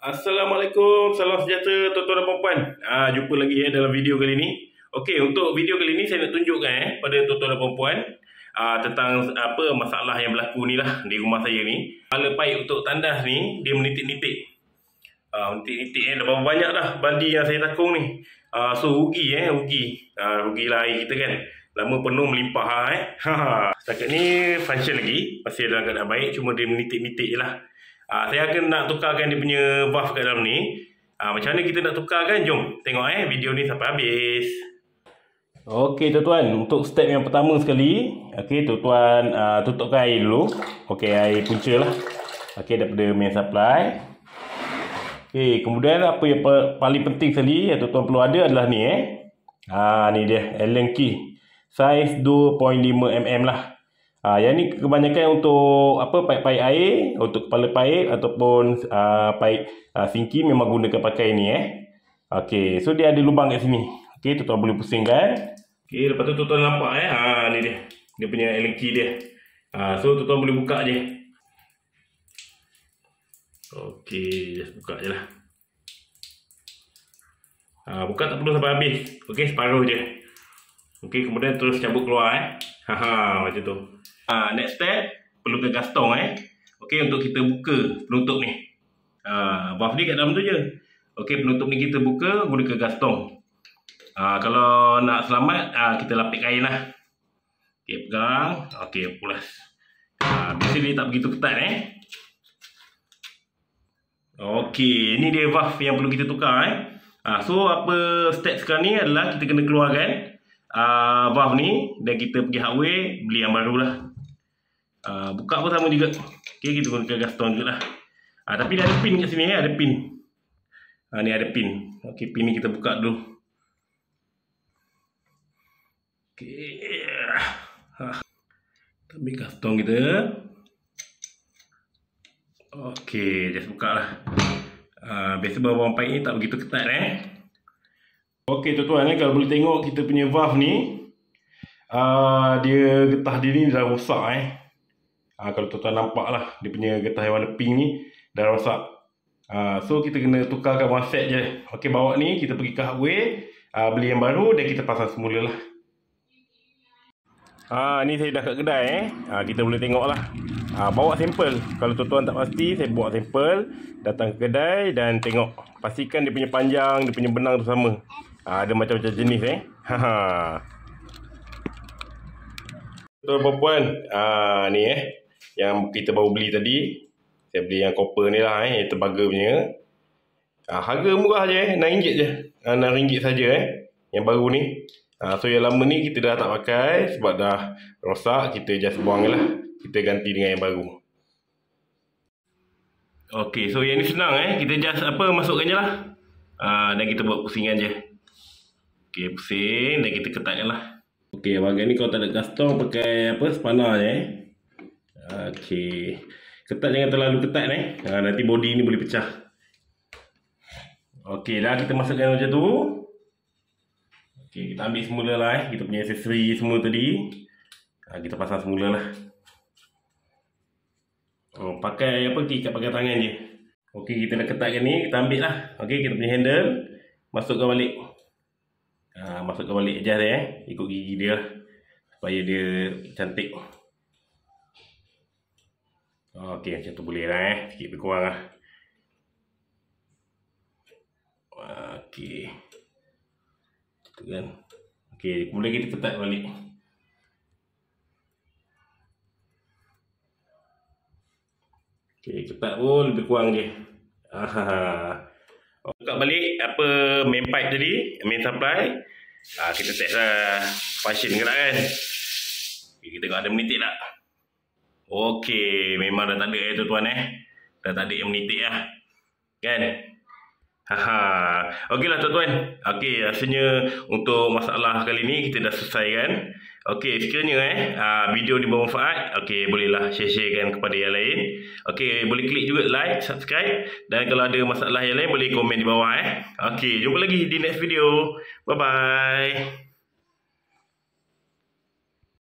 Assalamualaikum, salam sejahtera tuan-tuan dan puan-puan. Jumpa lagi dalam video kali ni. Okey, untuk video kali ni saya nak tunjukkan pada tuan-tuan dan puan-puan tentang apa masalah yang berlaku ni lah di rumah saya ni. Kepala paip untuk tandas ni dia menitik-nitik. Menitik-nitik dah berapa banyak dah baldi yang saya takung ni. So rugi rugilah air kita kan. Lama penuh melimpah Setakat ni function lagi, masih dalam keadaan baik, cuma dia menitik-nitik je lah. Saya akan nak tukarkan dia punya valve kat dalam ni. Macam mana kita nak tukarkan? Jom tengok video ni sampai habis. Okey tuan-tuan, untuk step yang pertama sekali, okey tuan-tuan tutupkan air dulu. Okey, air punca lah. Okey, daripada main supply. Okey, kemudian apa yang paling penting sekali yang tuan-tuan perlu ada adalah ni ni dia Allen key. Saiz 2.5 mm lah. Yang ni kebanyakan untuk paip-paip air, untuk kepala paip ataupun paip sinki memang gunakan pakai ni Okey, so dia ada lubang kat sini. Okey, tuan-tuan boleh pusingkan. Okey, lepas tu tuan-tuan nampak ni dia punya Allen key dia. So tuan-tuan boleh buka je. Okey, just buka je lah. Buka tak perlu sampai habis. Okey, separuh je. Okey, kemudian terus cabut keluar macam tu. Next step, perlukan gastong Okey, untuk kita buka penutup ni. Valve ni kat dalam tu je. Okey, penutup ni kita buka gunakan gastong. Kalau nak selamat, kita lapik kain lah. Okey, pegang. Okey, pulas. Biasa dia tak begitu ketat Okey, ni dia valve yang perlu kita tukar So apa step sekarang ni adalah kita kena keluarkan valve ni dan kita pergi hardware beli yang baru lah. Buka pun sama juga. Okey, kita gunakan gastong juga lah. Tapi dia ada pin kat sini ada pin. Ni ada pin. Okey, pin ni kita buka dulu. Okey. Kita ambil gastong kita. Okey, just buka lah. Biasa bawang paip ni tak begitu ketat Okey tuan-tuan kalau boleh tengok kita punya valve ni dia getah dia ni dah rosak kalau tuan-tuan nampak lah dia punya getah yang warna pink ni dah rosak. So kita kena tukarkan one set je. Okey, bawa ni kita pergi ke hardware beli yang baru dan kita pasang semula lah. Ni saya dah kat kedai kita boleh tengok lah. Bawa sampel. Kalau tuan-tuan tak pasti, saya bawa sampel, datang ke kedai dan tengok. Pastikan dia punya panjang, dia punya benang tu sama. Ada macam-macam jenis Tuan-tuan puan, ni yang kita baru beli tadi. Saya beli yang copper ni lah yang tembaga punya. Harga murah je RM6 je. RM6 saja yang baru ni. So yang lama ni kita dah tak pakai sebab dah rosak, kita just buang lah. Kita ganti dengan yang baru. Okey, so yang ni senang kita just masukkan je lah. Dan kita buat pusingan je. Okey, pusing dan kita ketatkan lah. Okey, bahagian ni kalau tak ada gastong pakai spanner je Okey. Ketat jangan terlalu ketat nanti body ni boleh pecah. Okey, dah kita masukkan macam tu. Okey, kita ambil semula lah kita punya aksesori semua tadi. Kita pasang semula lah. Pakai ikat pakai tangan je. Okey, kita dah ketatkan ni, kita ambil lah. Okey, kita punya handle masukkan balik. Masukkan balik adjust dia ikut gigi dia lah, supaya dia cantik. Okey, macam tu boleh lah sikit lebih kurang lah. Okey. Tu kan. Okey, kemudian kita ketat balik. Okey, ketat pun lebih kurang je. Buka balik main pipe tadi, main supply. Kita test lah function ke tak kan. Okay, kita tengok ada menitik tak. Okey, memang dah tak ada tuan-tuan dah tak ada yang menitik lah kan. Okey lah tuan-tuan. Okey, rasanya untuk masalah kali ni kita dah selesaikan. Okey, sekiranya video ni bermanfaat, okey bolehlah share-sharekan kepada yang lain. Okey, boleh klik juga like, subscribe, dan kalau ada masalah yang lain boleh komen di bawah Okey, jumpa lagi di next video. Bye bye.